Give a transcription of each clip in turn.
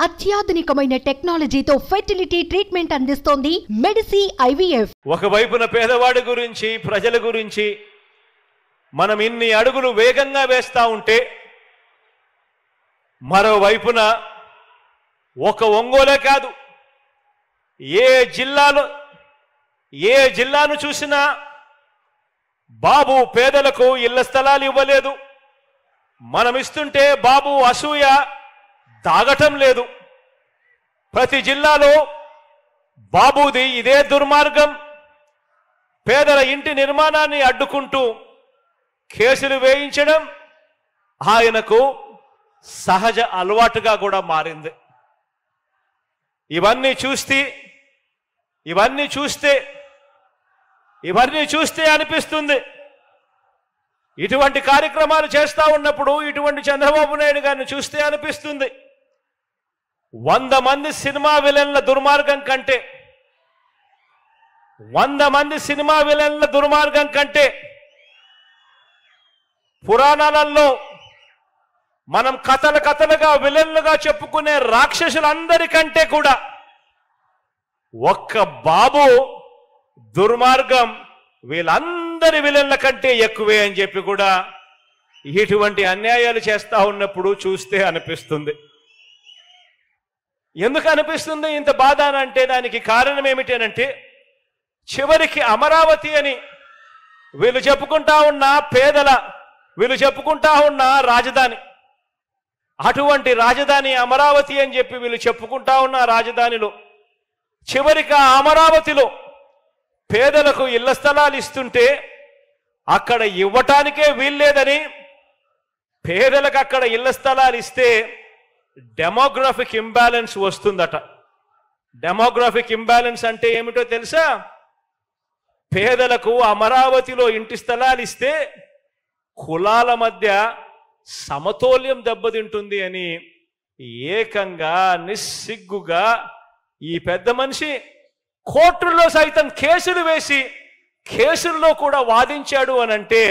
అత్యాధునికమైన టెక్నాలజీతో fertility treatment అందిస్తోంది Medici IVF. ఒకవైపున పేదవాడి గురించి, ప్రజల గురించి మనం ఇన్ని అడుగులు వేగంగా వేస్తా ఉంటే, మరోవైపున ఒక ఒంగోలే కాదు, ఏ జిల్లాను చూసినా బాబు పేదలకు ఇళ్ల స్థలాలు ఇవ్వలేదు. మనం ఇస్తుంటే బాబు అసూయ దాగటం లేదు. ప్రతి జిల్లాలో బాబుది ఇదే దుర్మార్గం. పేదల ఇంటి నిర్మాణాన్ని అడ్డుకుంటూ కేసులు వేయించడం ఆయనకు సహజ అలవాటుగా కూడా మారింది. ఇవన్నీ చూస్తే అనిపిస్తుంది, ఇటువంటి కార్యక్రమాలు చేస్తూ ఉన్నప్పుడు, ఇటువంటి చంద్రబాబు నాయుడు గారిని చూస్తే అనిపిస్తుంది, 100 మంది సినిమా విలన్ల దుర్మార్గం కంటే పురాణాలలో మనం కథలుగా విలన్లుగా చెప్పుకునే రాక్షసులందరికంటే కూడా ఒక్క బాబు దుర్మార్గం వీళ్ళందరి విలన్ల కంటే ఎక్కువే అని చెప్పి కూడా ఇటువంటి అన్యాయాలు చేస్తా ఉన్నప్పుడు చూస్తే అనిపిస్తుంది. ఎందుకు అనిపిస్తుంది ఇంత బాధ అంటే, దానికి కారణం ఏమిటనంటే, చివరికి అమరావతి అని వీళ్ళు చెప్పుకుంటా ఉన్న రాజధాని, అటువంటి రాజధాని అమరావతి అని చెప్పి వీళ్ళు చెప్పుకుంటా ఉన్న రాజధానిలో చివరికి ఆ అమరావతిలో పేదలకు ఇళ్ల స్థలాలు ఇస్తుంటే అక్కడ ఇవ్వటానికే వీల్లేదని, పేదలకు అక్కడ ఇళ్ల స్థలాలు ఇస్తే డెమోగ్రఫిక్ ఇంబ్యాలెన్స్ వస్తుందట. డెమోగ్రఫిక్ ఇంబ్యాలెన్స్ అంటే ఏమిటో తెలుసా? పేదలకు అమరావతిలో ఇంటి స్థలాలు ఇస్తే కులాల మధ్య సమతౌల్యం దెబ్బతింటుంది అని ఏకంగా నిస్సిగ్గుగా ఈ పెద్ద మనిషి కోర్టుల్లో సైతం కేసులు వేసి కేసుల్లో కూడా వాదించాడు అనంటే,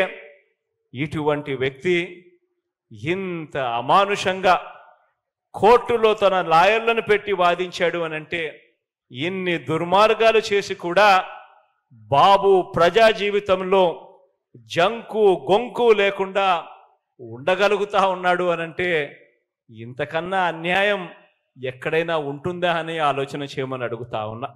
ఇటువంటి వ్యక్తి ఇంత అమానుషంగా కోర్టులో తన లాయర్లను పెట్టి వాదించాడు అనంటే, ఇన్ని దుర్మార్గాలు చేసి కూడా బాబు ప్రజా జీవితంలో జంకు గొంకు లేకుండా ఉండగలుగుతా ఉన్నాడు అనంటే, ఇంతకన్నా అన్యాయం ఎక్కడైనా ఉంటుందా అని ఆలోచన చేయమని అడుగుతా ఉన్నా.